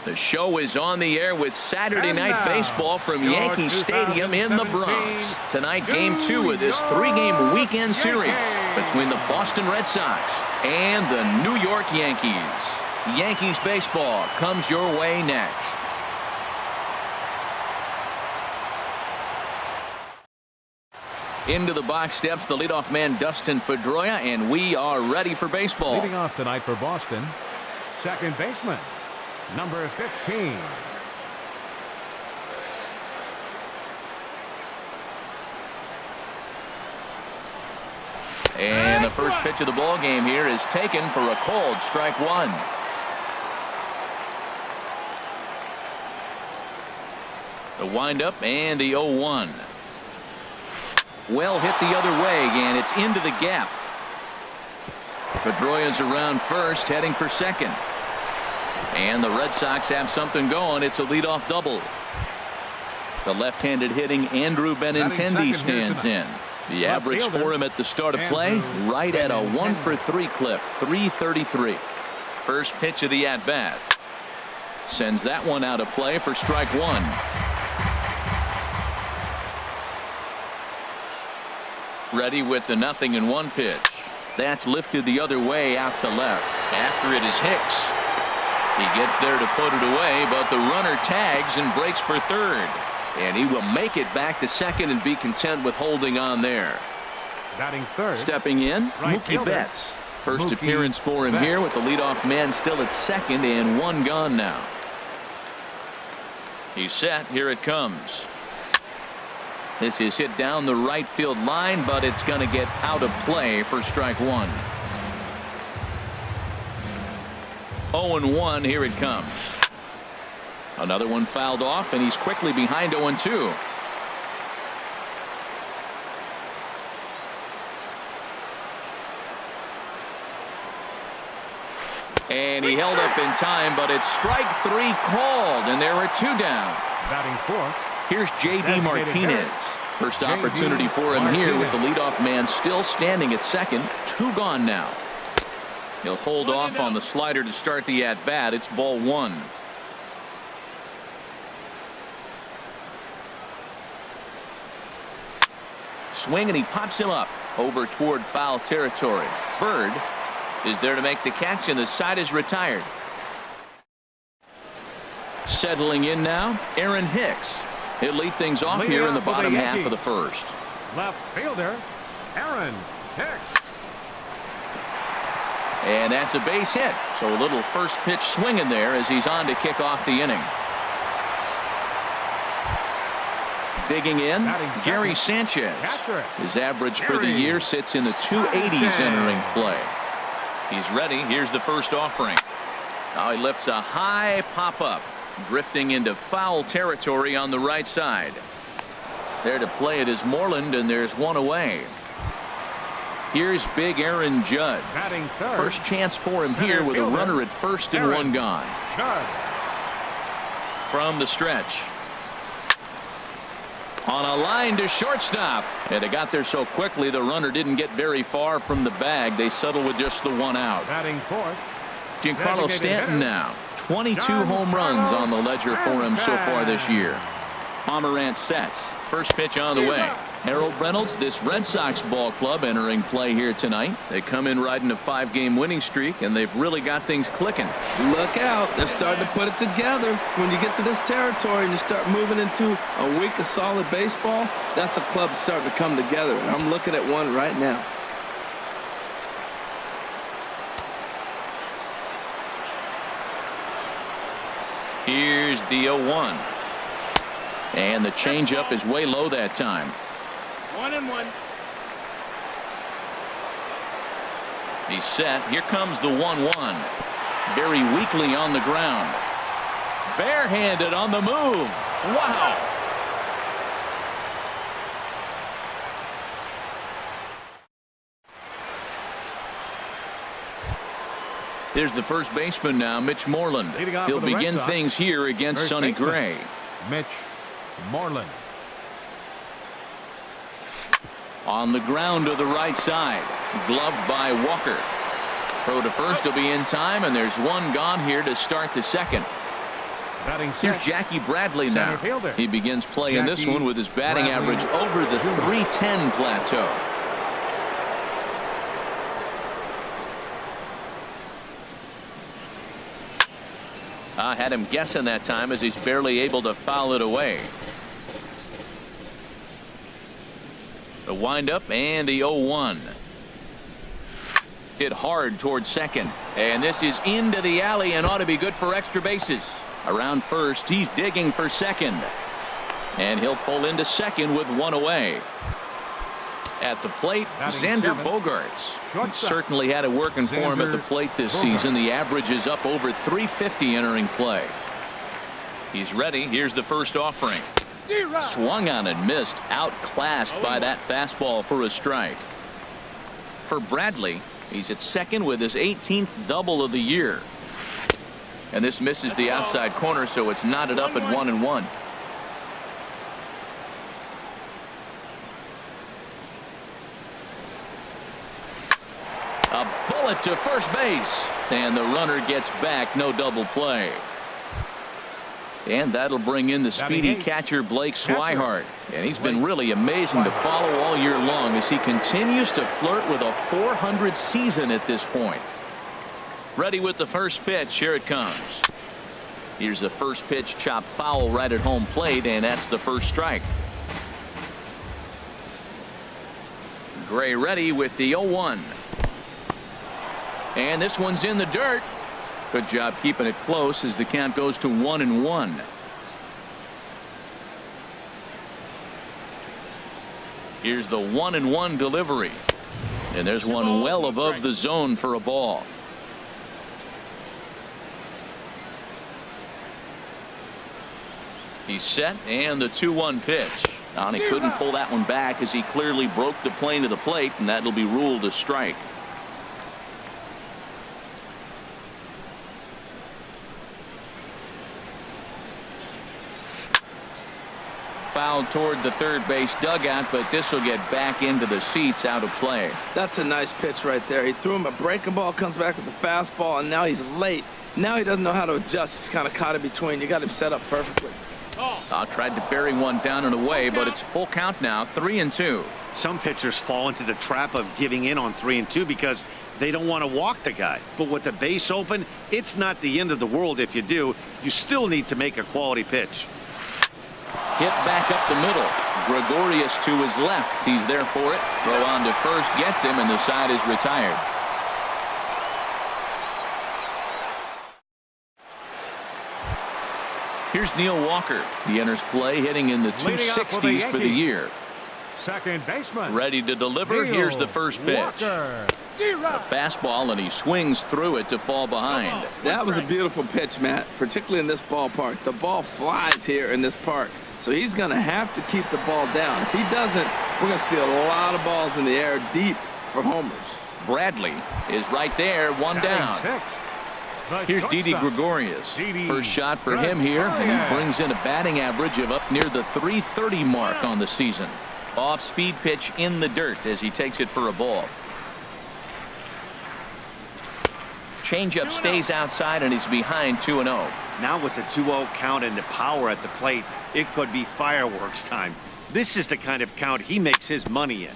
The show is on the air with Saturday Night Baseball from Yankee Stadium in the Bronx. Tonight, Game 2 of this 3-game weekend series between the Boston Red Sox and the New York Yankees. Yankees baseball comes your way next. Into the box steps the leadoff man Dustin Pedroia, and we are ready for baseball. Leading off tonight for Boston, second baseman, number 15. And the first pitch of the ball game here is taken for a called strike one. The windup and the 0-1. Well hit the other way, and it's into the gap. Pedroia's around first, heading for second. And the Red Sox have something going. It's a leadoff double. The left-handed hitting Andrew Benintendi stands in. The average for him at the start of play, right at a 1-for-3 clip, 333. First pitch of the at-bat. Sends that one out of play for strike one. Ready with the 0-1 pitch. That's lifted the other way out to left. After it is Hicks. He gets there to put it away, but the runner tags and breaks for third. And he will make it back to second and be content with holding on there. Batting third. Stepping in, Mookie Betts. First appearance for him here with the leadoff man still at second and one gone now. He's set. Here it comes. This is hit down the right field line, but it's going to get out of play for strike one. 0-1. Here it comes. Another one fouled off, and he's quickly behind 0-2. And he held up in time, but it's strike three called, and there are two down. Batting fourth. Here's J.D. Martinez. First opportunity for him here with the leadoff man still standing at second. Two gone now. He'll hold off on the slider to start the at-bat. It's ball one. Swing, and he pops him up over toward foul territory. Bird is there to make the catch, and the side is retired. Settling in now, Aaron Hicks. He'll lead things off here in the bottom half of the first. Left fielder, Aaron Hicks. And that's a base hit. So a little first pitch swing in there as he's on to kick off the inning. Digging in, Gary Sanchez. His average for the year sits in the 280s entering play. He's ready. Here's the first offering. Now he lifts a high pop-up. Drifting into foul territory on the right side. There to play it is Moreland, and there's one away. Here's big Aaron Judd. First chance for him here with a runner at first and one gone. From the stretch. On a line to shortstop. And it got there so quickly the runner didn't get very far from the bag. They settle with just the one out. Batting fourth. Giancarlo Stanton now. 22 home runs on the ledger for him so far this year. Pomerantz sets. First pitch on the way. Harold Reynolds, this Red Sox ball club entering play here tonight. They come in riding a 5-game winning streak, and they've really got things clicking. Look out. They're starting to put it together. When you get to this territory and you start moving into a week of solid baseball, that's a club starting to come together. And I'm looking at one right now. Here's the 0-1. And the changeup is way low that time. 1-1. He's set. Here comes the 1-1. Very weakly on the ground. Barehanded on the move. Wow. There's the first baseman now, Mitch Moreland. He'll begin things here against Sonny Gray. Mitch Moreland. On the ground to the right side. Gloved by Walker. Throw to first will be in time, and there's one gone here to start the second. Here's Jackie Bradley now. Fielder. He begins play in this one with his batting average over the 310 plateau. I had him guessing that time as he's barely able to foul it away. The windup and the 0-1. Hit hard towards second. And this is into the alley and ought to be good for extra bases. Around first, he's digging for second. And he'll pull into second with one away. At the plate, Xander Bogaerts. He certainly had it working for him at the plate this season. The average is up over 350 entering play. He's ready. Here's the first offering. Swung on and missed. Outclassed by that fastball for a strike. For Bradley, he's at second with his 18th double of the year. And this misses the outside corner, so it's knotted up at 1-1. A bullet to first base. And the runner gets back. No double play. And that'll bring in the speedy catcher Blake Swihart. And he's been really amazing to follow all year long as he continues to flirt with a .400 season at this point. Ready with the first pitch. Here it comes. Here's the first pitch, chopped foul right at home plate, and that's the first strike. Gray ready with the 0-1. And this one's in the dirt. Good job keeping it close as the count goes to 1-1. Here's the 1-1 delivery. And there's one well above the zone for a ball. He's set, and the 2-1 pitch. And he couldn't pull that one back as he clearly broke the plane to the plate, and that'll be ruled a strike. Fouled toward the third base dugout, but this will get back into the seats, out of play. That's a nice pitch right there. He threw him a breaking ball, comes back with the fastball, and now he's late. Now he doesn't know how to adjust. He's kind of caught in between. You got him set up perfectly. Tried to bury one down and away, but it's full count now, 3-2. Some pitchers fall into the trap of giving in on 3-2 because they don't want to walk the guy. But with the base open, it's not the end of the world if you do. You still need to make a quality pitch. Hit back up the middle. Gregorius to his left. He's there for it. Throw on to first, gets him, and the side is retired. Here's Neil Walker. He enters play hitting in the 260s for the year. Second baseman. Ready to deliver. Here's the first pitch. A fastball, and he swings through it to fall behind. That was a beautiful pitch, Matt, particularly in this ballpark. The ball flies here in this park, so he's going to have to keep the ball down. If he doesn't, we're going to see a lot of balls in the air deep for homers. Bradley is right there, one down. Here's Didi Gregorius. First shot for him here, and he brings in a batting average of up near the 330 mark on the season. Off-speed pitch in the dirt as he takes it for a ball. Changeup stays outside, and he's behind 2-0. Now with the 2-0 count and the power at the plate, it could be fireworks time. This is the kind of count he makes his money in.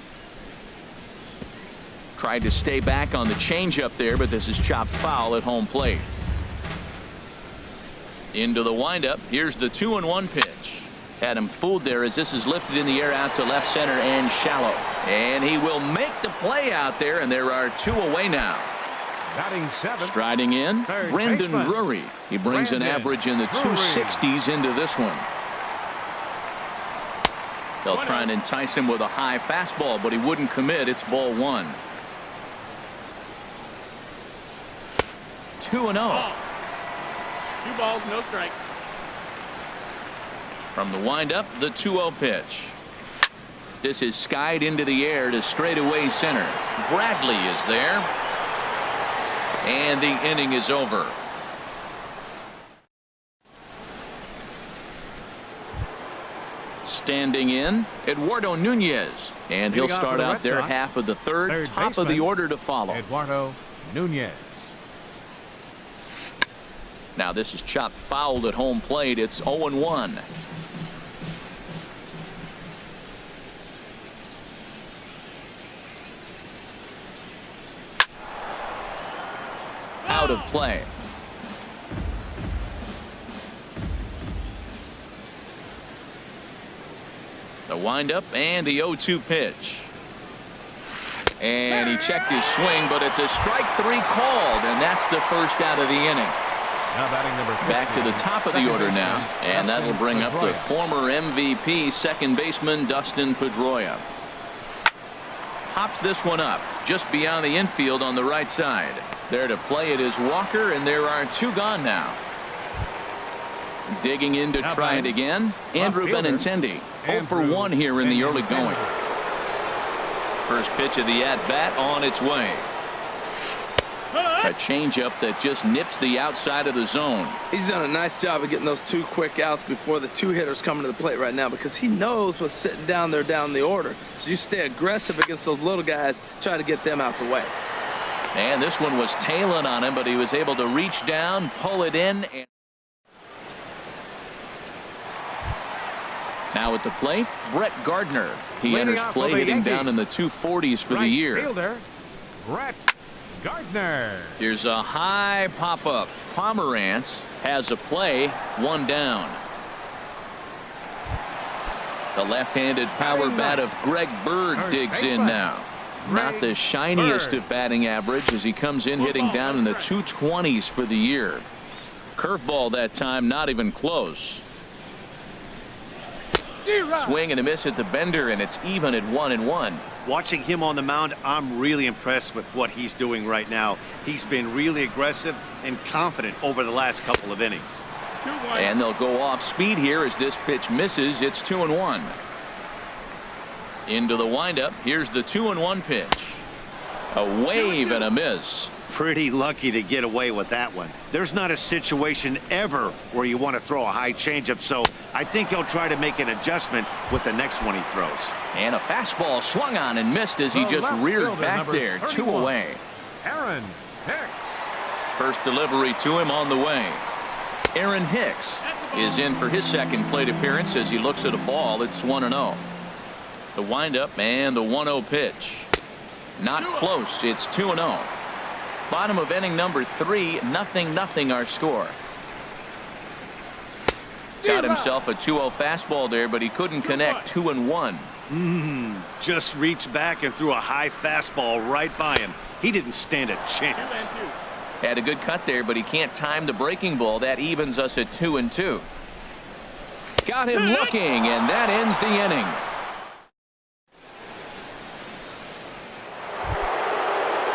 Tried to stay back on the changeup there, but this is chopped foul at home plate. Into the windup. Here's the 2-1 pitch. Had him fooled there as this is lifted in the air out to left center and shallow. And he will make the play out there, and there are two away now. Batting seventh. Striding in, Brendan Drury. He brings an average in the 260s into this one. They'll try and entice him with a high fastball, but he wouldn't commit. It's ball one. 2-0. 2 balls, no strikes. From the windup, the 2-0 pitch. This is skied into the air to straightaway center. Bradley is there. And the inning is over. Standing in, Eduardo Nunez. And he'll start out their half of the third, top of the order to follow. Eduardo Nunez. Now this is chopped fouled at home plate. It's 0-1. Out of play. The windup and the 0-2 pitch. And he checked his swing, but it's a strike 3 called, and that's the first out of the inning. Now batting number 15, back to the top of the order now, and that'll bring up the former MVP second baseman Dustin Pedroia. Hops this one up just beyond the infield on the right side. There to play it is Walker, and there are 2 gone now. Digging in to try it again, Andrew Benintendi. 0 for 1 here in the early going. First pitch of the at-bat on its way. A changeup that just nips the outside of the zone. He's done a nice job of getting those 2 quick outs before the 2 hitters coming to the plate right now, because he knows what's sitting down there down the order. So you stay aggressive against those little guys, try to get them out the way. And this one was tailing on him, but he was able to reach down, pull it in. And now at the plate, Brett Gardner. He enters play hitting down in the 240s for the year. Fielder, Brett Gardner. Here's a high pop-up. Pomerantz has a play, 1 down. The left-handed power bat of Greg Bird digs in now. Not the shiniest of batting average as he comes in hitting down in the 220s for the year. Curveball that time, not even close. Swing and a miss at the bender, and it's even at 1-1. Watching him on the mound, I'm really impressed with what he's doing right now. He's been really aggressive and confident over the last couple of innings. And they'll go off speed here as this pitch misses. It's 2-1. Into the windup. Here's the 2-1 pitch. A wave and a miss. Pretty lucky to get away with that one. There's not a situation ever where you want to throw a high changeup, so I think he'll try to make an adjustment with the next one he throws. And a fastball swung on and missed as he just reared back there. 2 away. Aaron Hicks. First delivery to him on the way. Aaron Hicks is in for his second plate appearance as he looks at a ball. It's 1-0. The windup and the 1-0 pitch. Not close. It's 2-0. Bottom of inning number 3, 0-0 our score. Got himself a 2-0 fastball there, but he couldn't connect. 2-1. Just reached back and threw a high fastball right by him. He didn't stand a chance. Had a good cut there, but he can't time the breaking ball. That evens us at 2-2. Got him looking, and that ends the inning.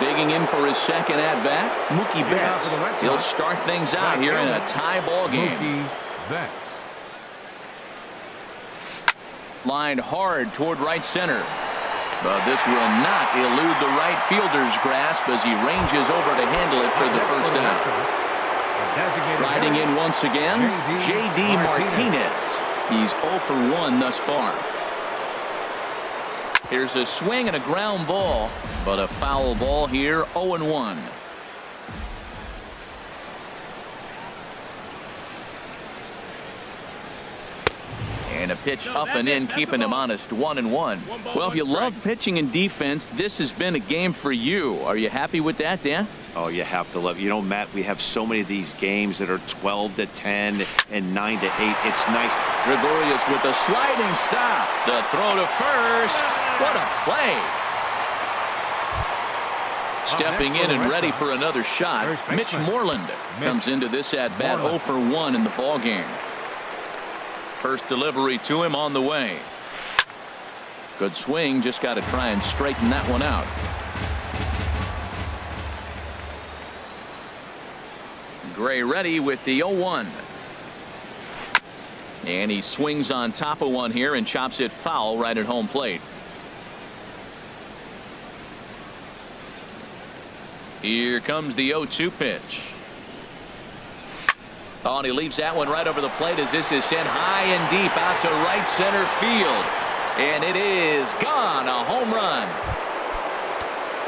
Digging in for his second at-bat, Mookie Betts. He'll start things out here in a tie ball game. Mookie Betts. Lined hard toward right center. But this will not elude the right fielder's grasp as he ranges over to handle it for the first out. Riding in once again, J.D. Martinez. He's 0 for 1 thus far. Here's a swing and a ground ball, but a foul ball here. 0-1. And a pitch up and in, keeping him honest. 1-1. Well, if you love pitching and defense, this has been a game for you. Are you happy with that, Dan? Oh, you have to love. You know, Matt, we have so many of these games that are 12-10 and 9-8. It's nice. Gregorius with a sliding stop. The throw to first. What a play. Stepping in and ready for another shot. Mitch Moreland comes into this at bat 0 for 1 in the ball game. First delivery to him on the way. Good swing. Just got to try and straighten that one out. Gray ready with the 0-1. And he swings on top of one here and chops it foul right at home plate. Here comes the 0-2 pitch. Oh, and he leaves that one right over the plate as this is sent high and deep out to right center field. And it is gone. A home run.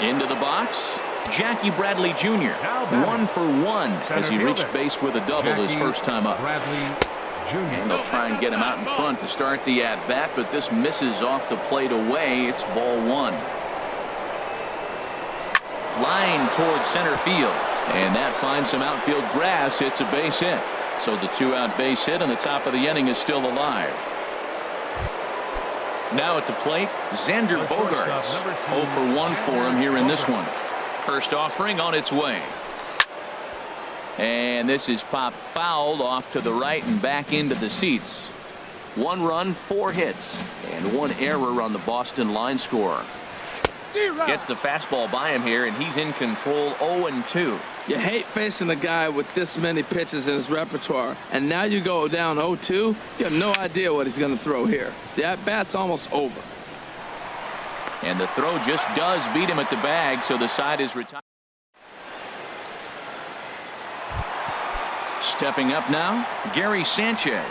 Into the box. Jackie Bradley Jr. 1 for 1 as he reached base with a double his first time up. And they'll try and get him out in front to start the at-bat, but this misses off the plate away. It's ball 1. Line towards center field, and that finds some outfield grass. It's a base hit. So the 2-out base hit on the top of the inning is still alive. Now at the plate, Xander Bogaerts. 0 for 1 for him here in this one. First offering on its way. And this is popped fouled off to the right and back into the seats. 1 run, 4 hits, and 1 error on the Boston line score. Gets the fastball by him here, and he's in control 0-2. You hate facing a guy with this many pitches in his repertoire, and now you go down 0-2. You have no idea what he's going to throw here. The at-bat's almost over. And the throw just does beat him at the bag, so the side is retired. Stepping up now, Gary Sanchez.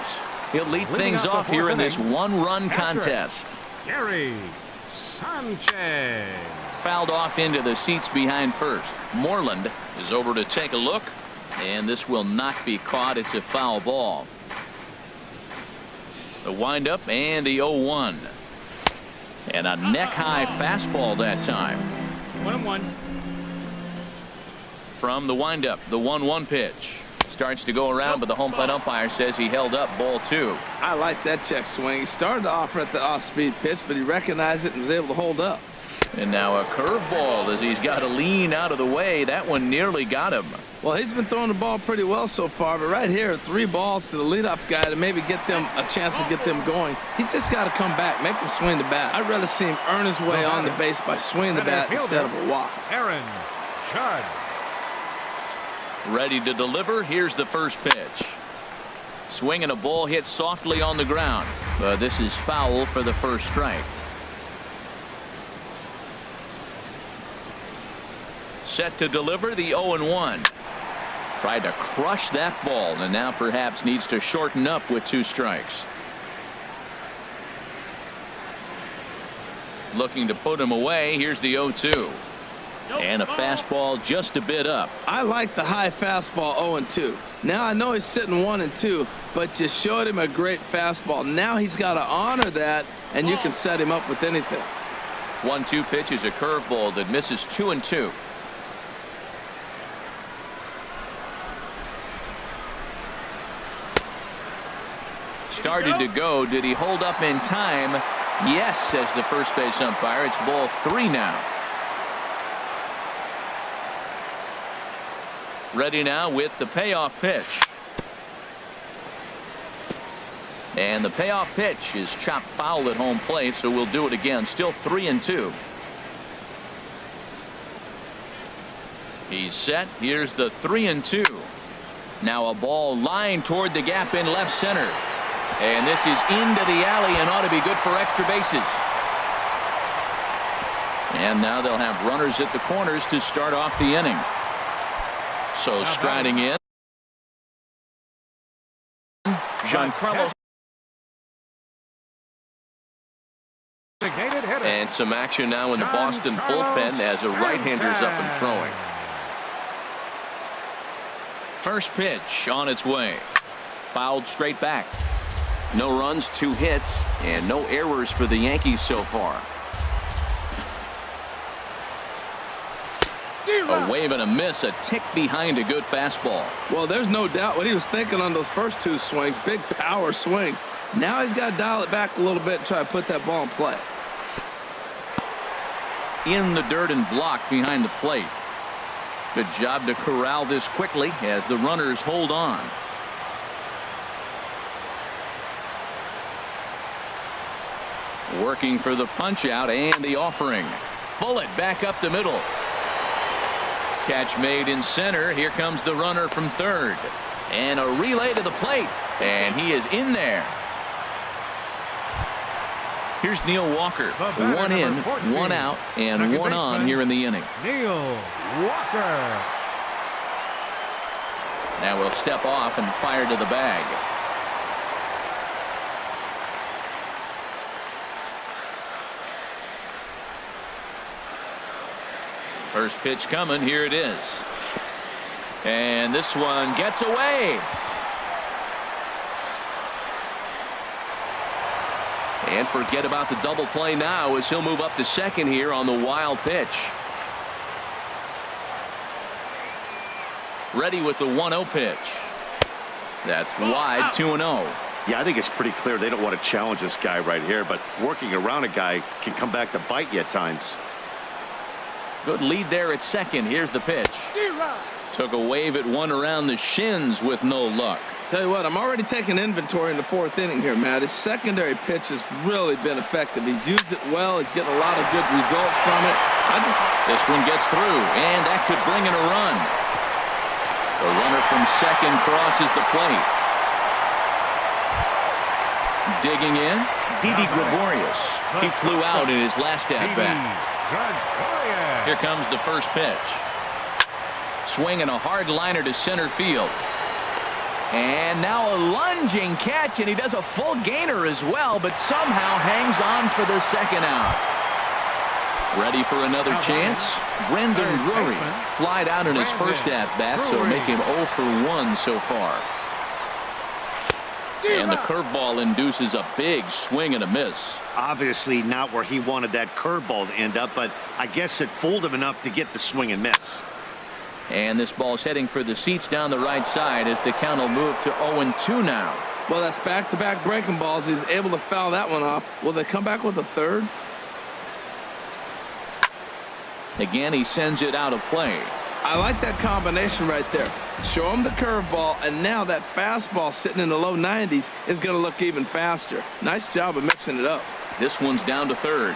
He'll lead things off here in this 1-run contest. Gary Sanchez. Fouled off into the seats behind first. Moreland is over to take a look, and this will not be caught. It's a foul ball. The windup and the 0-1. And a neck-high fastball that time. 1-1. From the windup, the 1-1 pitch. Starts to go around, but the home plate umpire says he held up ball 2. I like that check swing. He started off at the off-speed pitch, but he recognized it and was able to hold up. And now a curveball as he's got to lean out of the way. That one nearly got him. Well, he's been throwing the ball pretty well so far, but right here, 3 balls to the leadoff guy to maybe get them a chance to get them going. He's just got to come back, make him swing the bat. I'd rather see him earn his way on the base by swinging the bat instead of a walk. Aaron Judge. Ready to deliver. Here's the first pitch. Swinging a ball hit softly on the ground, but this is foul for the first strike. Set to deliver the 0-1. Tried to crush that ball, and now perhaps needs to shorten up with 2 strikes. Looking to put him away. Here's the 0-2. And a fastball just a bit up. I like the high fastball 0-2. Now I know he's sitting 1-2, but you showed him a great fastball. Now he's got to honor that, and you can set him up with anything. 1-2 pitch is a curveball that misses 2-2. Started to go. Did he hold up in time? Yes, says the first base umpire. It's ball 3 now. Ready now with the payoff pitch. And the payoff pitch is chopped foul at home plate, so we'll do it again. Still 3-2. He's set. Here's the 3-2. Now a ball lined toward the gap in left center. And this is into the alley and ought to be good for extra bases. And now they'll have runners at the corners to start off the inning. So striding in, Giancarlo. And some action now in the Boston bullpen as a right-hander's up and throwing. First pitch on its way. Fouled straight back. No runs, 2 hits, and no errors for the Yankees so far. A wave and a miss, a tick behind a good fastball. Well, there's no doubt what he was thinking on those first 2 swings. Big power swings. Now he's got to dial it back a little bit and try to put that ball in play. In the dirt and blocked behind the plate. Good job to corral this quickly as the runners hold on. Working for the punch out and the offering. Bullet back up the middle. Catch made in center. Here comes the runner from third. And a relay to the plate. And he is in there. Here's Neil Walker. 1 in, 1 out, and 1 on here in the inning. Neil Walker. Now we'll step off and fire to the bag. First pitch coming. Here it is. And this one gets away. And forget about the double play now as he'll move up to second here on the wild pitch. Ready with the 1-0 pitch. That's wide, 2-0. Yeah, I think it's pretty clear they don't want to challenge this guy right here, but working around a guy can come back to bite you at times. Good lead there at second. Here's the pitch. Took a wave at one around the shins with no luck. Tell you what, I'm already taking inventory in the fourth inning here, Matt. His secondary pitch has really been effective. He's used it well. He's getting a lot of good results from it. This one gets through, and that could bring in a run. The runner from second crosses the plate. Digging in, Didi Gregorius. He flew out in his last at-bat. Here comes the first pitch. Swinging a hard liner to center field. And now a lunging catch, and he does a full gainer as well, but somehow hangs on for the second out. Ready for another chance? Brendan Drury flied out in his first at-bat, so make him 0 for 1 so far. And the curveball induces a big swing and a miss. Obviously not where he wanted that curveball to end up, but I guess it fooled him enough to get the swing and miss. And this ball's heading for the seats down the right side as the count will move to 0-2 now. Well, that's back-to-back breaking balls. He's able to foul that one off. Will they come back with a third? Again, he sends it out of play. I like that combination right there. Show him the curveball, and now that fastball sitting in the low 90s is going to look even faster. Nice job of mixing it up. This one's down to third.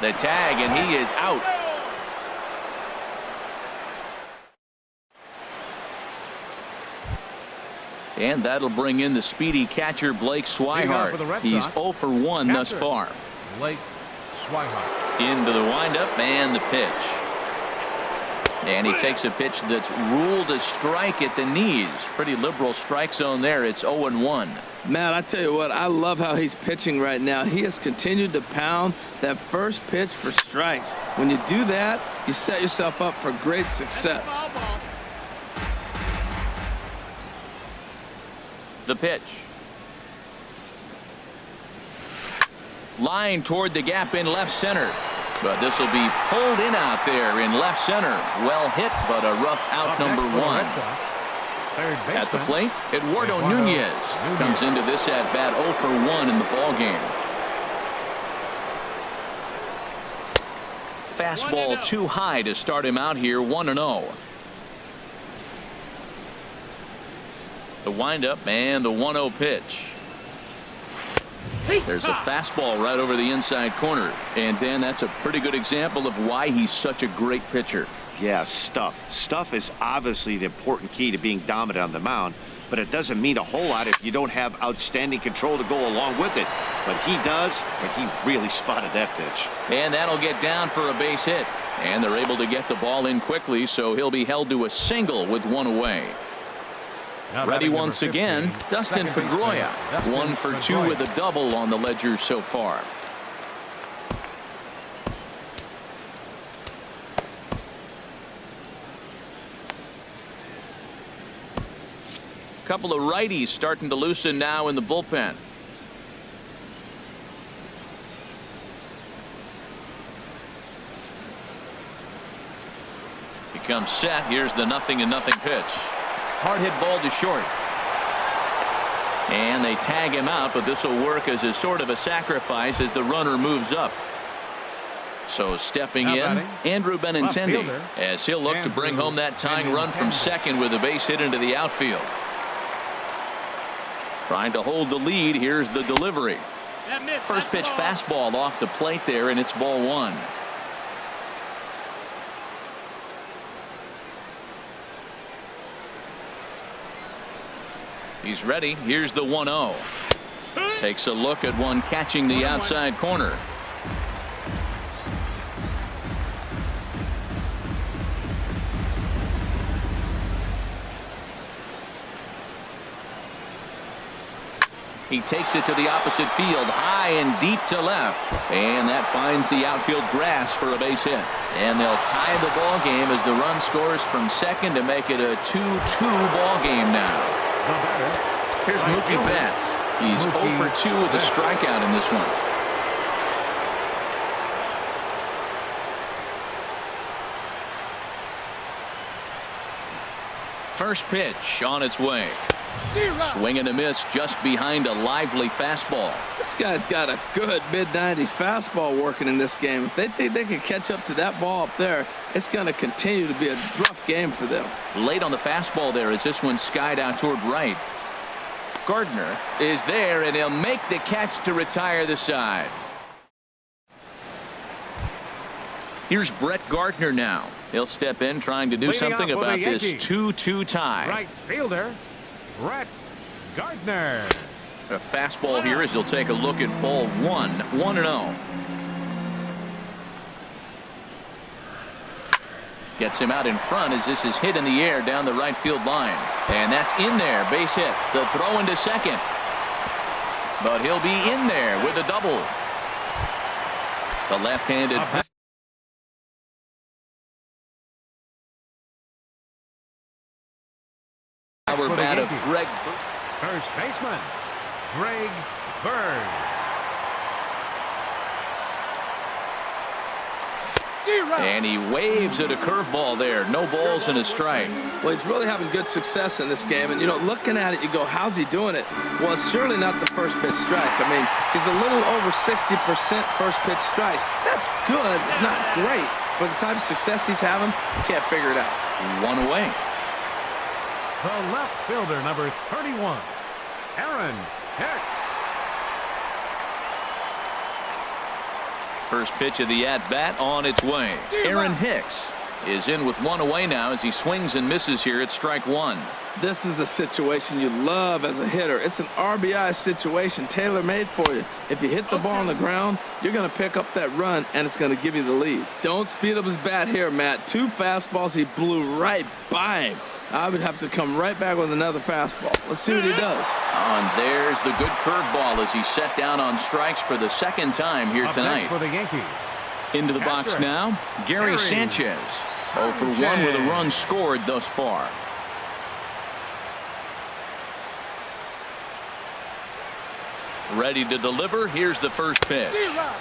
The tag, and he is out. And that'll bring in the speedy catcher Blake Swihart. He's 0 for 1 thus far. Blake Swihart. Into the windup and the pitch. And he takes a pitch that's ruled a strike at the knees. Pretty liberal strike zone there. It's 0-1. Matt, I tell you what, I love how he's pitching right now. He has continued to pound that first pitch for strikes. When you do that, you set yourself up for great success. The pitch. Line toward the gap in left center. But this will be pulled in out there in left center. Well hit, but a rough out, number 1. At the plate, Eduardo Nunez comes into this at bat 0 for 1 in the ball game. Fastball too high to start him out here, 1-0. The windup and the 1-0 pitch. There's a fastball right over the inside corner. And Dan, that's a pretty good example of why he's such a great pitcher. Yeah, stuff. Stuff is obviously the important key to being dominant on the mound, but it doesn't mean a whole lot if you don't have outstanding control to go along with it. But he does, and he really spotted that pitch. And that'll get down for a base hit. And they're able to get the ball in quickly, so he'll be held to a single with 1 away. Ready once again, Dustin Pedroia. 1 for 2 with a double on the ledger so far. Couple of righties starting to loosen now in the bullpen. He comes set. Here's the 0-0 pitch. Hard hit ball to short. And they tag him out, but this will work as a sort of a sacrifice as the runner moves up. So stepping in, Andrew Benintendi, as he'll look to bring home that tying run from second with a base hit into the outfield. Trying to hold the lead. Here's the delivery. First pitch fastball off the plate there, and it's ball 1. He's ready. Here's the 1-0. Takes a look at one catching the outside corner. He takes it to the opposite field, high and deep to left. And that finds the outfield grass for a base hit. And they'll tie the ball game as the run scores from second to make it a 2-2 ball game now. Here's Mookie Betts. He's 0 for 2 with a strikeout in this one. First pitch on its way. Swing and a miss just behind a lively fastball. This guy's got a good mid-90s fastball working in this game. If they think they can catch up to that ball up there, it's going to continue to be a rough game for them. Late on the fastball there as this one skied out toward right. Gardner is there, and he'll make the catch to retire the side. Here's Brett Gardner now. He'll step in trying to do something about this 2-2 tie. Right fielder, Brett Gardner. A fastball here as he'll take a look at ball 1, 1-0. Gets him out in front as this is hit in the air down the right field line. And that's in there. Base hit. The throw into second. But he'll be in there with a double. The left-handed power bat of Greg. First baseman, Greg Bird. And he waves at a curveball there. No balls and a strike. Well, he's really having good success in this game. And, you know, looking at it, you go, how's he doing it? Well, it's surely not the first pitch strike. I mean, he's a little over 60% first pitch strikes. That's good. It's not great. But the type of success he's having, you can't figure it out. One away. The left fielder, number 31, Aaron Hicks. First pitch of the at-bat on its way. Aaron Hicks is in with one away now as he swings and misses here at strike one. This is a situation you love as a hitter. It's an RBI situation tailor-made for you. If you hit the ball on the ground, you're going to pick up that run, and it's going to give you the lead. Don't speed up his bat here, Matt. 2 fastballs, he blew right by him. I would have to come right back with another fastball. Let's see what he does. And there's the good curveball as he set down on strikes for the second time here tonight. For the Yankees. Into the box now, Gary Sanchez. 0 for 1 with a run scored thus far. Ready to deliver. Here's the first pitch.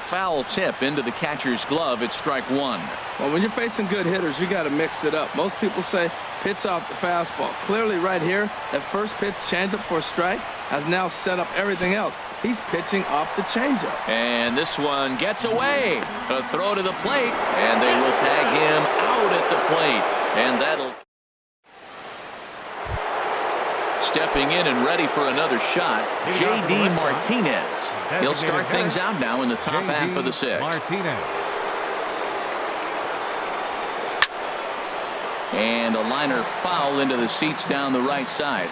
Foul tip into the catcher's glove at strike one. Well, when you're facing good hitters, you got to mix it up. Most people say pitch off the fastball. Clearly right here, that first pitch changeup for a strike has now set up everything else. He's pitching off the changeup. And this one gets away. A throw to the plate, and they will tag him out at the plate. And that'll... Stepping in and ready for another shot, J.D. Martinez. He'll start things out now in the top half of the sixth. Martinez. And a liner foul into the seats down the right side.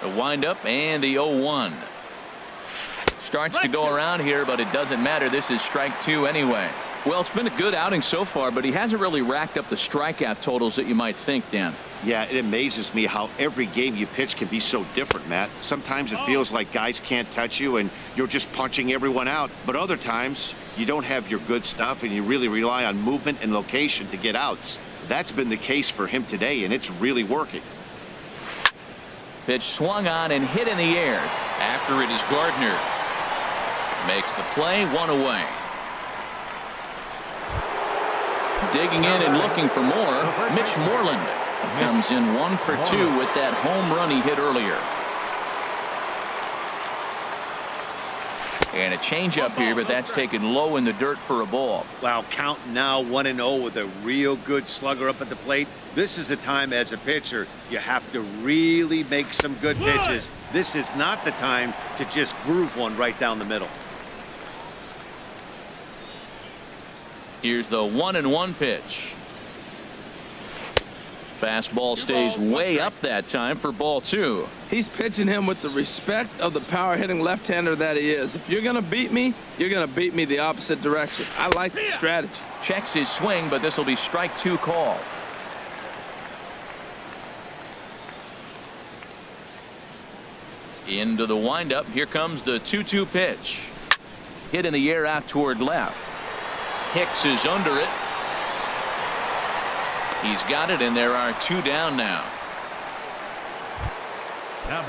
The windup and the 0-1. Starts to go around here, but it doesn't matter. This is strike two anyway. Well, it's been a good outing so far, but he hasn't really racked up the strikeout totals that you might think, Dan. Yeah, it amazes me how every game you pitch can be so different, Matt. Sometimes it feels like guys can't touch you and you're just punching everyone out. But other times you don't have your good stuff and you really rely on movement and location to get outs. That's been the case for him today, and it's really working. Pitch swung on and hit in the air. After it is Gardner. Makes the play, one away. Digging in and looking for more, Mitch Moreland comes in 1 for 2 with that home run he hit earlier. And a changeup here, but that's taken low in the dirt for a ball. Wow, counting now 1-0 with a real good slugger up at the plate. This is the time as a pitcher you have to really make some good pitches. This is not the time to just groove one right down the middle. Here's the 1-1 pitch. Fastball stays way up that time for ball two. He's pitching him with the respect of the power hitting left-hander that he is. If you're going to beat me, you're going to beat me the opposite direction. I like the strategy. Checks his swing, but this will be strike two call. Into the windup. Here comes the 2-2 pitch. Hit in the air out toward left. Hicks is under it. He's got it, and there are 2 down now.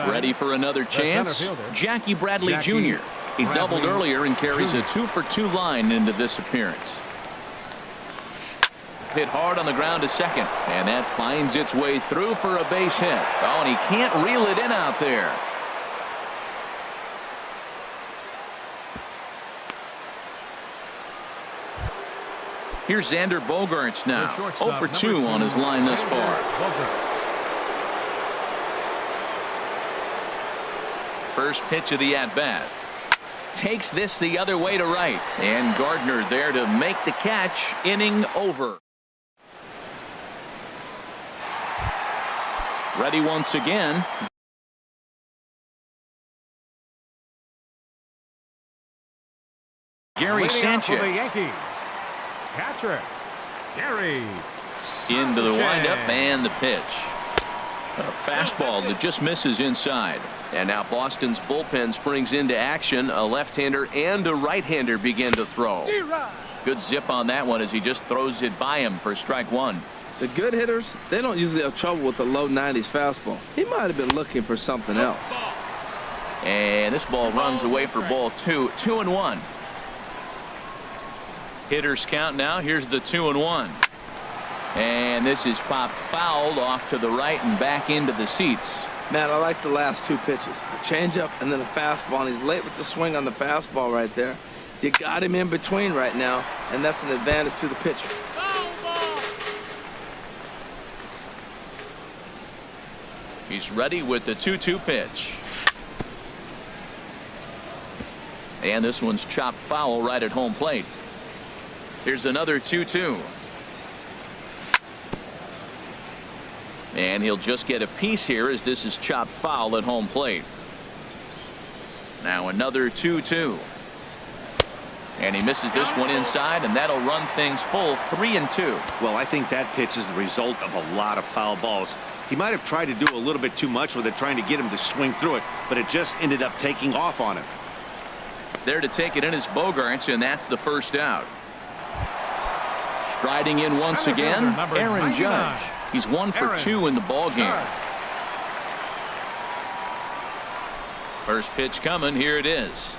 Ready for another chance. Jackie Bradley Jr. He doubled earlier and carries a 2-for-2 line into this appearance. Hit hard on the ground to second, and that finds its way through for a base hit. Oh, and he can't reel it in out there. Here's Xander Bogaerts now. 0-for-2 on his line thus far. First pitch of the at-bat. Takes this the other way to right. And Gardner there to make the catch. Inning over. Ready once again. Gary Sanchez. Catcher, Gary. Into the windup and the pitch. A fastball that just misses inside. And now Boston's bullpen springs into action. A left-hander and a right-hander begin to throw. Good zip on that one as he just throws it by him for strike 1. The good hitters, they don't usually have trouble with the low 90s fastball. He might have been looking for something else. And this ball runs away for ball 2. 2-1. Hitters count now. Here's the 2-1. And this is popped fouled off to the right and back into the seats. Man, I like the last 2 pitches. A changeup and then a fastball. And he's late with the swing on the fastball right there. You got him in between right now, and that's an advantage to the pitcher. He's ready with the 2-2 pitch. And this one's chopped foul right at home plate. Here's another 2-2. And he'll just get a piece here as this is chopped foul at home plate. Now another 2-2. And he misses this one inside, and that'll run things full 3-2. Well, I think that pitch is the result of a lot of foul balls. He might have tried to do a little bit too much with it, trying to get him to swing through it, but it just ended up taking off on him. There to take it in is Bogaerts, and that's the first out. Striding in once again, Aaron Judge. He's 1 for 2 in the ball game. First pitch coming. Here it is.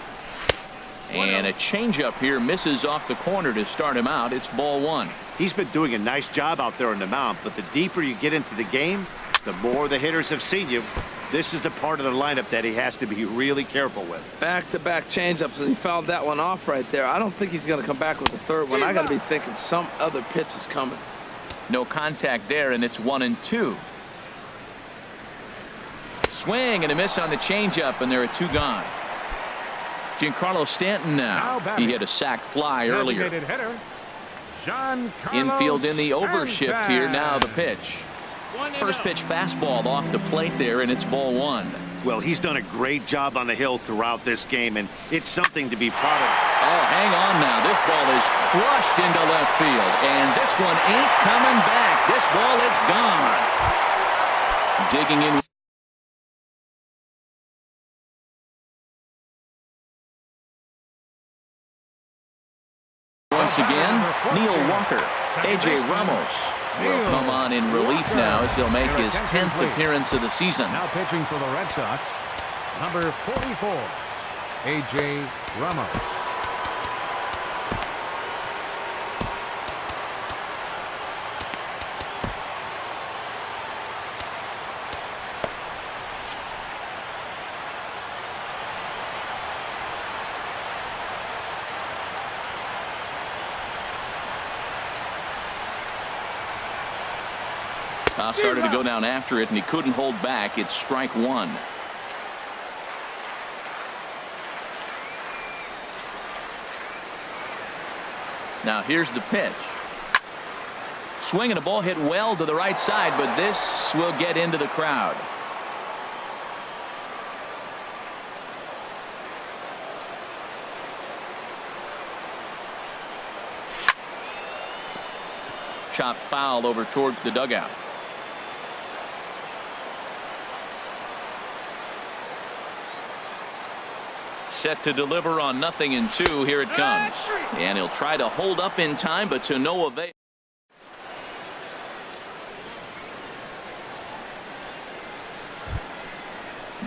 And a changeup here misses off the corner to start him out. It's ball 1. He's been doing a nice job out there on the mound, but the deeper you get into the game, the more the hitters have seen you. This is the part of the lineup that he has to be really careful with. Back-to-back changeups, and he fouled that one off right there. I don't think he's going to come back with the third one. I got to be thinking some other pitch is coming. No contact there, and it's 1-2. Swing and a miss on the changeup, and there are 2 gone. Giancarlo Stanton now. He hit a sac fly earlier. Infield in the overshift here. Now the pitch. First pitch fastball off the plate there, and it's ball 1. Well, he's done a great job on the hill throughout this game, and it's something to be proud of. Oh, hang on now. This ball is crushed into left field, and this one ain't coming back. This ball is gone. Digging in. Once again, Neil Walker. A.J. Ramos will come on in relief now as he'll make his 10th appearance of the season. Now pitching for the Red Sox, number 44, A.J. Ramos. Started to go down after it, and he couldn't hold back. It's strike 1. Now here's the pitch. Swinging a ball hit well to the right side, but this will get into the crowd. Chop foul over towards the dugout. Set to deliver on 0-2. Here it comes. And he'll try to hold up in time, but to no avail.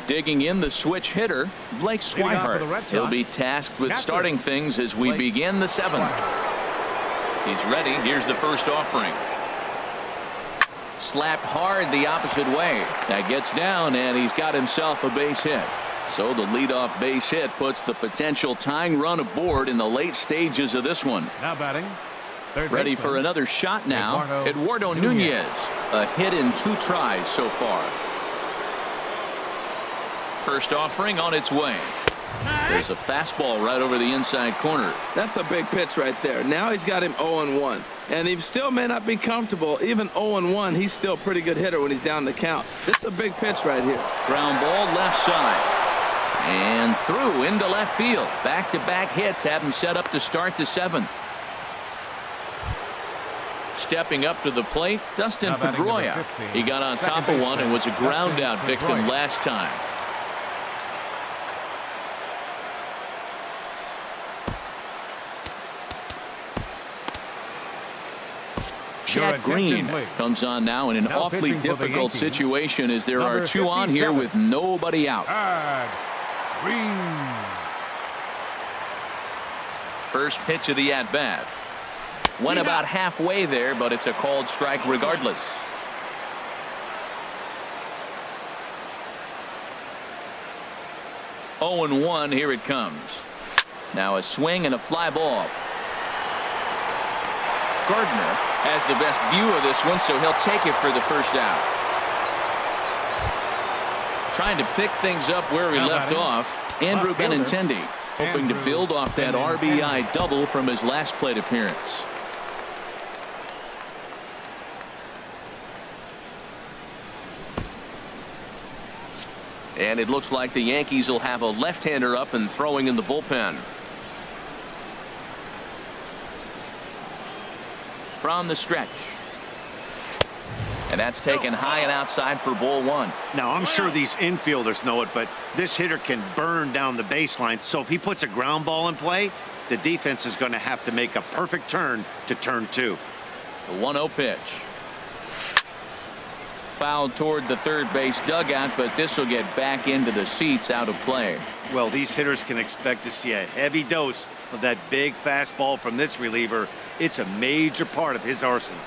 Digging in, the switch hitter, Blake Swihart. He'll be tasked with starting things as we begin the 7th. He's ready. Here's the first offering. Slapped hard the opposite way. That gets down, and he's got himself a base hit. So the leadoff base hit puts the potential tying run aboard in the late stages of this one. Now batting. Ready for another shot now. Eduardo Nunez. A hit in 2 tries so far. First offering on its way. There's a fastball right over the inside corner. That's a big pitch right there. Now he's got him 0-1. And he still may not be comfortable. Even 0-1, he's still a pretty good hitter when he's down the count. This is a big pitch right here. Ground ball left side. And through into left field. Back-to-back hits have him set up to start the 7th. Stepping up to the plate, Dustin Pedroia. He got on top of one and was a ground out victim last time. Chad Green comes on now in an awfully difficult situation as there are 2 on here with nobody out. First pitch of the at-bat. Went about halfway there, but it's a called strike regardless. Oh and 1, here it comes. Now a swing and a fly ball. Gardner has the best view of this one, so he'll take it for the first out. Trying to pick things up where he left off. Andrew Benintendi hoping to build off that RBI double from his last plate appearance. And it looks like the Yankees will have a left-hander up and throwing in the bullpen. From the stretch. And that's taken high and outside for ball 1. Now, I'm sure these infielders know it, but this hitter can burn down the baseline. So if he puts a ground ball in play, the defense is going to have to make a perfect turn to turn 2. The 1-0 pitch. Fouled toward the third base dugout, but this will get back into the seats out of play. Well, these hitters can expect to see a heavy dose of that big fastball from this reliever. It's a major part of his arsenal.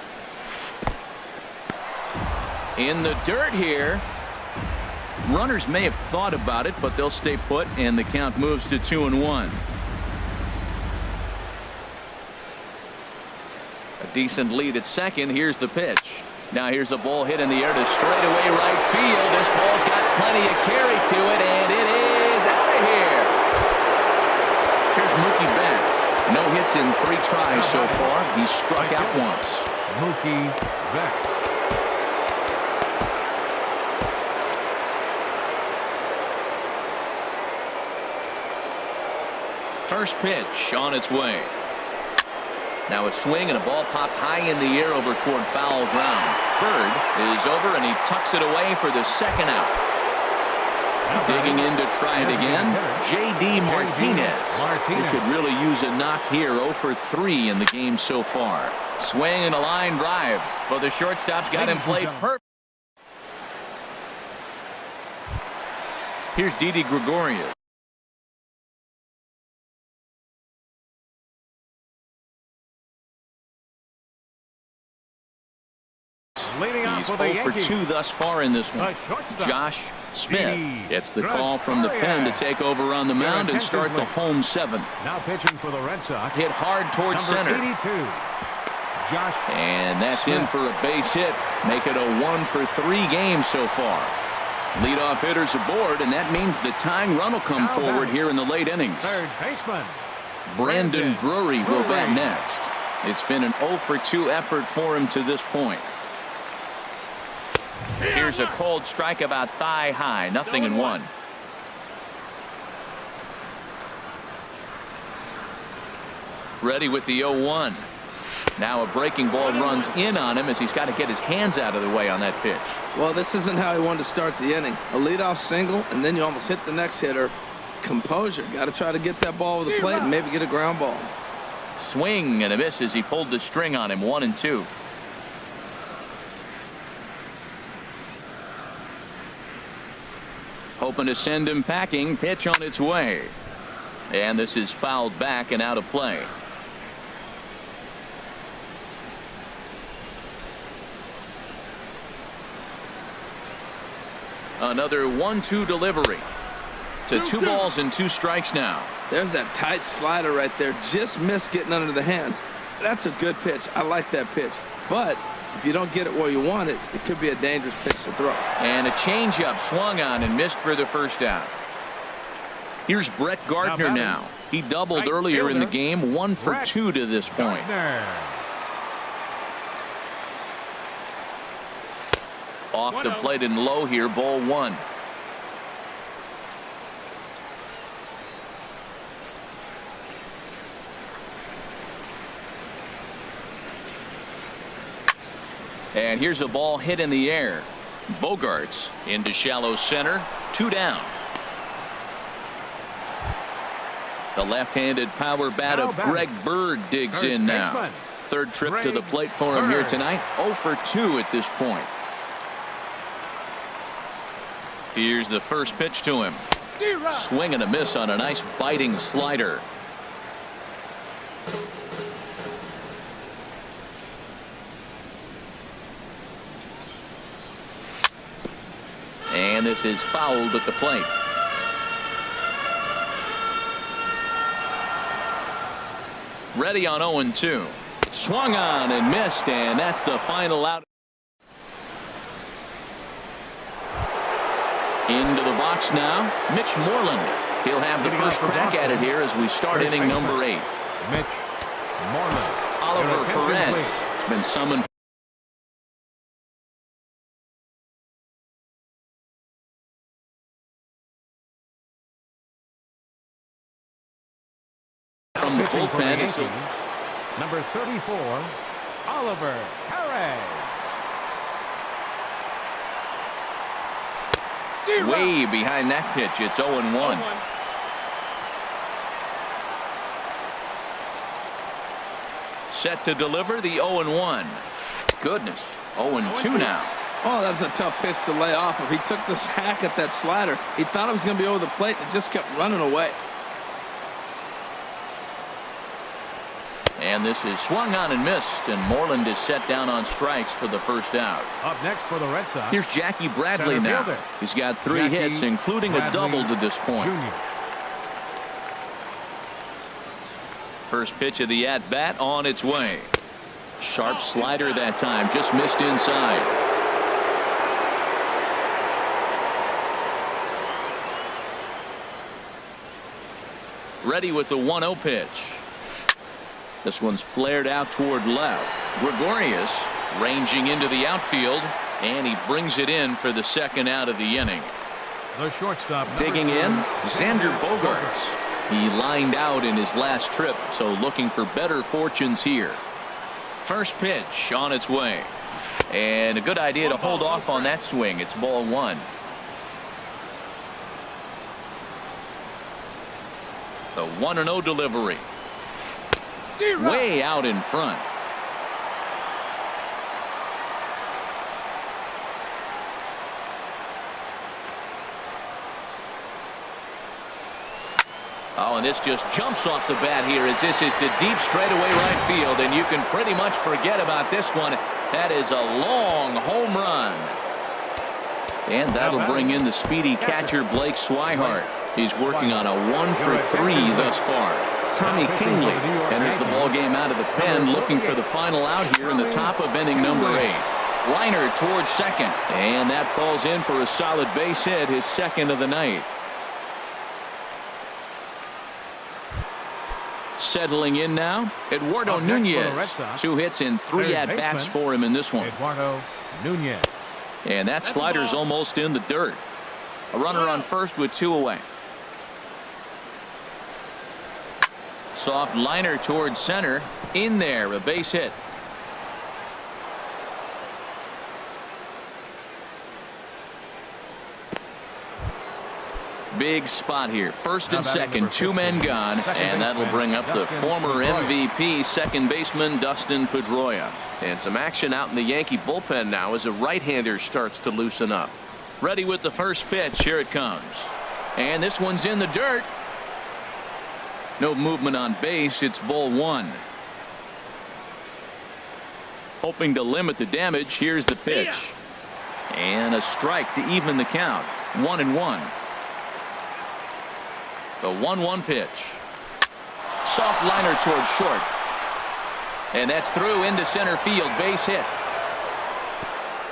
In the dirt here. Runners may have thought about it, but they'll stay put, and the count moves to 2-1. A decent lead at second. Here's the pitch. Now here's a ball hit in the air to straightaway right field. This ball's got plenty of carry to it, and it is out of here. Here's Mookie Betts. No hits in 3 tries so far. He struck out once. Mookie Betts. First pitch on its way. Now a swing and a ball popped high in the air over toward foul ground. Bird is over and he tucks it away for the second out. Digging in to try it again. J.D. Martinez. He could really use a knock here. 0 for 3 in the game so far. Swing and a line drive. But the shortstop's got him played perfect. Here's Didi Gregorius. He's 0 for 2 thus far in this one. Josh Smith gets the call from the pen to take over on the mound and start the home 7th. Now pitching for the Red Sox. Hit hard towards center. 82. Josh and that's Smith. In for a base hit. Make it a 1 for 3 game so far. Leadoff hitters aboard, and that means the tying run will come forward here in the late innings. Third baseman Brandon Drury will bat next. It's been an 0 for 2 effort for him to this point. Here's a cold strike about thigh high. 0-1. Ready with the 0-1. Now a breaking ball runs in on him as he's got to get his hands out of the way on that pitch. Well, this isn't how he wanted to start the inning. A leadoff single, and then you almost hit the next hitter. composure. Got to try to get that ball over the plate and maybe get a ground ball. Swing and a miss as he pulled the string on him. 1-2. Hoping to send him packing. Pitch on its way. And this is fouled back and out of play. Another 1-2 delivery. To 2 balls and 2 strikes now. There's that tight slider right there. Just missed getting under the hands. That's a good pitch. I like that pitch. But if you don't get it where you want it, it could be a dangerous pitch to throw. And a changeup swung on and missed for the first out. Here's Brett Gardner now. He doubled earlier in the game. 1 for 2 to this point. Off the plate and low here. Ball 1. And here's a ball hit in the air. Bogarts into shallow center. 2 down. The left-handed power bat of Greg Bird digs in now. Third trip to the plate for him here tonight. 0 for 2 at this point. Here's the first pitch to him. Swing and a miss on a nice biting slider. And this is fouled at the plate. Ready on 0-2. Swung on and missed, and that's the final out. Into the box now, Mitch Moreland. He'll have the first crack at it here as we start inning number 8. Mitch Moreland. Oliver Perez has been summoned. From the bullpen. Number 34, Oliver Perez. Way behind that pitch. It's 0-1. Set to deliver the 0-1. Goodness. 0-2 now. Oh, that was a tough pitch to lay off of. He took this hack at that slider. He thought it was going to be over the plate and just kept running away. And this is swung on and missed, and Moreland is set down on strikes for the first out. Up next for the Red Sox. Here's Jackie Bradley now. He's got 3 hits, including a double to this point. Jr. First pitch of the at-bat on its way. Sharp slider that time, just missed inside. Ready with the 1-0 pitch. This one's flared out toward left. Gregorius ranging into the outfield, and he brings it in for the second out of the inning. The shortstop. Digging in, Xander Bogaerts. He lined out in his last trip, so looking for better fortunes here. First pitch on its way. And a good idea to hold off on that swing. It's ball 1. The 1-0 delivery. Way out in front. Oh, and this just jumps off the bat here as this is to deep straightaway right field, and you can pretty much forget about this one. That is a long home run. And that'll bring in the speedy catcher Blake Swihart. He's working on a 1 for 3 thus far. Tommy Kingley enters the ball game out of the pen, looking for the final out here in the top of inning number 8. Liner towards second, and that falls in for a solid base hit, his second of the night. Settling in now, Eduardo Nunez. 2 hits and 3 at-bats for him in this one. Eduardo Nunez. And that slider's almost in the dirt. A runner on first with 2 away. Soft liner towards center. In there, a base hit. Big spot here. First and second, 2 men gone, Second and that'll baseman, bring up the Dustin former Pedroia. MVP second baseman Dustin Pedroia. And some action out in the Yankee bullpen now as a right-hander starts to loosen up. Ready with the first pitch. Here it comes. And this one's in the dirt. No movement on base. It's ball 1. Hoping to limit the damage. Here's the pitch. And a strike to even the count. 1-1. The 1-1 pitch. Soft liner towards short. And that's through into center field. Base hit.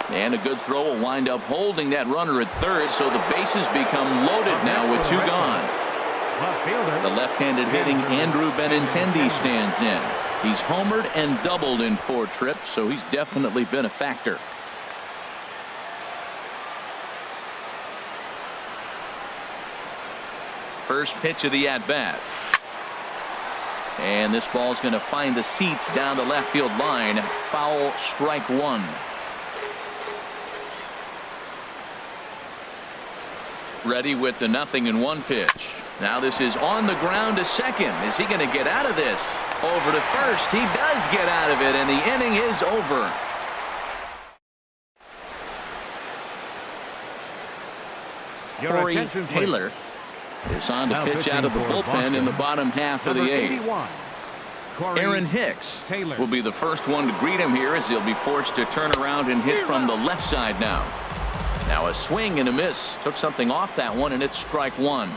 And a good throw will wind up holding that runner at third, so the bases become loaded now with 2 gone. The left-handed hitting Andrew Benintendi stands in. He's homered and doubled in 4 trips, so he's definitely been a factor. First pitch of the at-bat. And this ball's going to find the seats down the left field line. Foul, strike 1. Ready with the 0-1 pitch. Now this is on the ground to second. Is he going to get out of this? Over to first. He does get out of it, and the inning is over. Corey Taylor is on to pitch out of the bullpen in the bottom half of the 8th. Aaron Hicks will be the first one to greet him here as he'll be forced to turn around and hit from the left side now. Now a swing and a miss. Took something off that one, and it's strike 1.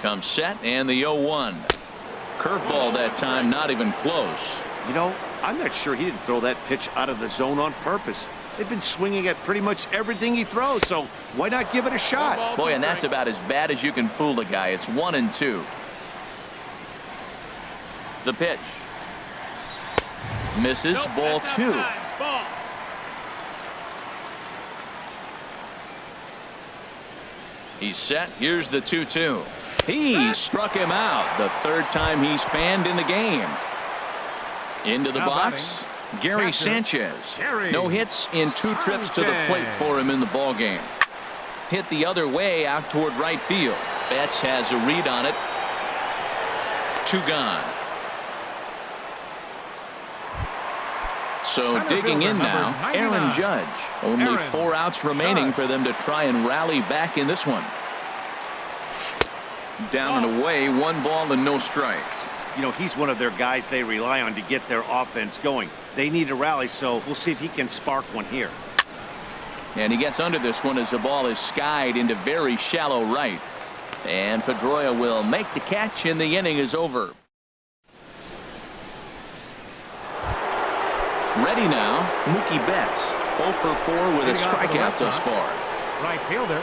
Comes set, and the 0-1. Curveball that time, not even close. You know, I'm not sure he didn't throw that pitch out of the zone on purpose. They've been swinging at pretty much everything he throws, so why not give it a shot? Boy, and that's about as bad as you can fool a guy. It's 1-2. The pitch. Misses. Nope, ball that's 2. outside. Ball. He's set. Here's the 2-2. He struck him out. The 3rd time he's fanned in the game. Into the Now box. Gary catcher, Sanchez. Gary No hits in 2 trips to the plate for him in the ball game. Hit the other way out toward right field. Betts has a read on it. 2 gone. So digging in now, Aaron Judge. Only 4 outs remaining for them to try and rally back in this one. Down and away, 1 ball and no strikes. You know, he's one of their guys they rely on to get their offense going. They need a rally, so we'll see if he can spark one here. And he gets under this one as the ball is skied into very shallow right. And Pedroia will make the catch, and the inning is over. Ready now, Mookie Betts. 0 for 4 with a strikeout thus far. Right fielder,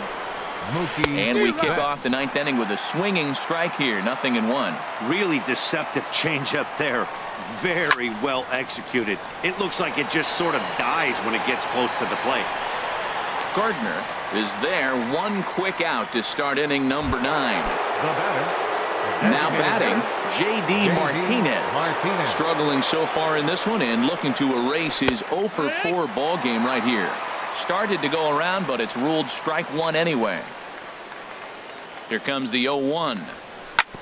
Mookie. And we kick off the 9th inning with a swinging strike here. 0-1. Really deceptive changeup there. Very well executed. It looks like it just sort of dies when it gets close to the plate. Gardner is there. 1 quick out to start inning number 9. The batter. Now batting, J.D. Martinez. Struggling so far in this one and looking to erase his 0 for 4 ball game right here. Started to go around, but it's ruled strike 1 anyway. Here comes the 0-1.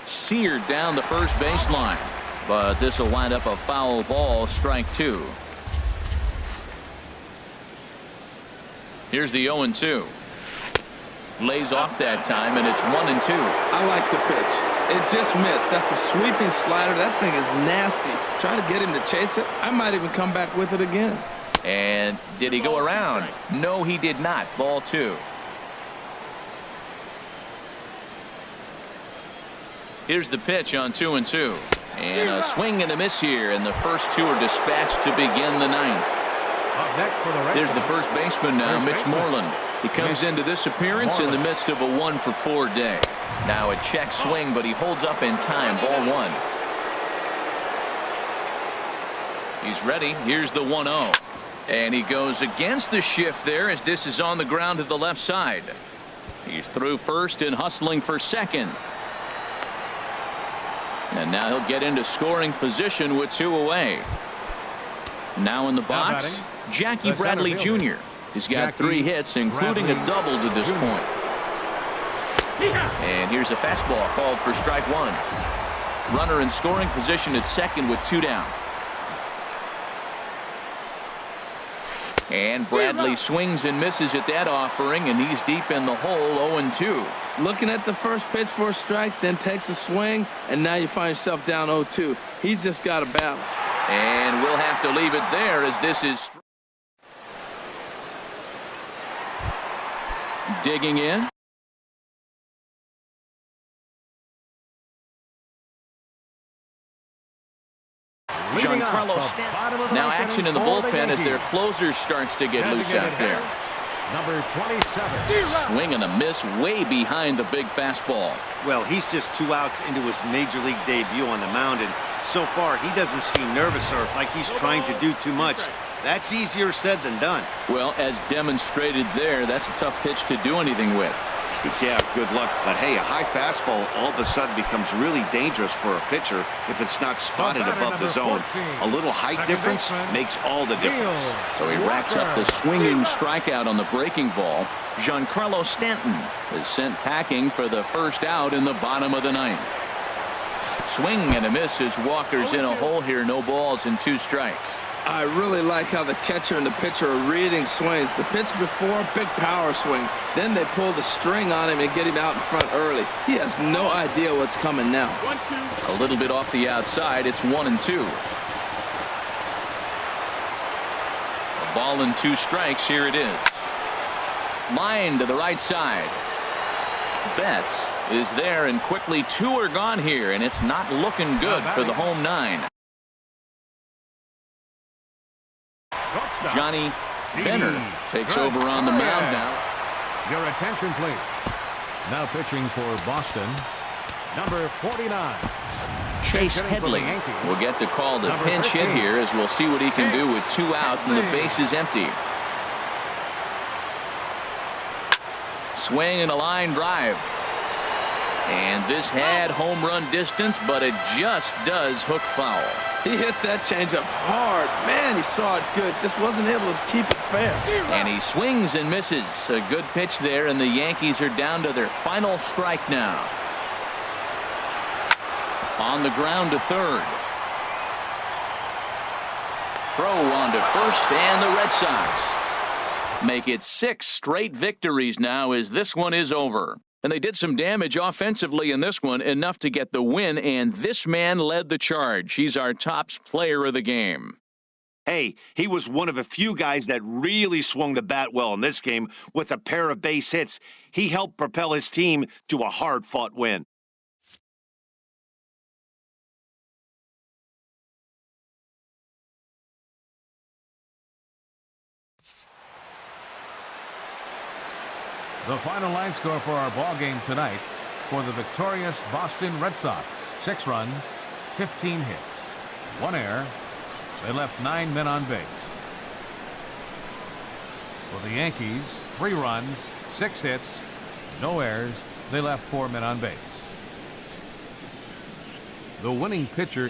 Seared down the first baseline, but this will wind up a foul ball, strike 2. Here's the 0-2. Lays off that time, and it's 1-2. I like the pitch. It just missed. That's a sweeping slider. That thing is nasty. Try to get him to chase it. I might even come back with it again. And did he go around? No, he did not. Ball 2. Here's the pitch on 2-2. And a swing and a miss here, and the first 2 are dispatched to begin the 9th. Up next for the Red There's the Sox. first baseman now, Mitch Moreland. He comes into this appearance in the midst of a 1 for 4 day. Now a check swing, but he holds up in time. Ball 1. He's ready. Here's the 1-0. And he goes against the shift there as this is on the ground to the left side. He's through first and hustling for second. And now he'll get into scoring position with 2 away. Now in the box, Jackie Bradley Jr. He's got 3 hits, including a double to this point. And here's a fastball called for strike one. Runner in scoring position at second with 2 down. And Bradley swings and misses at that offering, and he's deep in the hole, 0-2. Looking at the first pitch for a strike, then takes a swing, and now you find yourself down 0-2. He's just got to battle. And we'll have to leave it there as this is digging in. Giancarlo Stanton. Now action in the bullpen as their closer starts to get loose out there. Number 27. Swing and a miss way behind the big fastball. Well, he's just 2 outs into his major league debut on the mound, and so far he doesn't seem nervous or like he's trying to do too much. That's easier said than done. Well, as demonstrated there, that's a tough pitch to do anything with. Yeah, good luck. But hey, a high fastball all of a sudden becomes really dangerous for a pitcher if it's not spotted above the zone. A little height difference makes all the difference. So he racks up the swinging strikeout on the breaking ball. Giancarlo Stanton is sent packing for the first out in the bottom of the 9th. Swing and a miss as Walker's in a hole here. No balls and 2 strikes. I really like how the catcher and the pitcher are reading swings. The pitch before, big power swing. Then they pull the string on him and get him out in front early. He has no idea what's coming now. 1-2. A little bit off the outside. It's 1-2. A ball and 2 strikes. Here it is. Line to the right side. Betts is there, and quickly 2 are gone here, and it's not looking good for the home 9. Johnny Benner takes over on the mound now. Your attention, please. Now pitching for Boston, number 49. Chase Headley will get the call to pinch hit here, as we'll see what he can do with 2 out and the base is empty. Swing and a line drive. And this had home run distance, but it just does hook foul. He hit that changeup hard. Man, he saw it good. Just wasn't able to keep it fair. And he swings and misses. A good pitch there, and the Yankees are down to their final strike now. On the ground to third. Throw on to first, and the Red Sox make it 6 straight victories now as this one is over. And they did some damage offensively in this one, enough to get the win, and this man led the charge. He's our top player of the game. Hey, he was one of a few guys that really swung the bat well in this game with a pair of base hits. He helped propel his team to a hard-fought win. The final line score for our ball game tonight for the victorious Boston Red Sox: 6 runs, 15 hits, 1 error. They left 9 men on base. For the Yankees, 3 runs, 6 hits, no errors. They left 4 men on base. The winning pitcher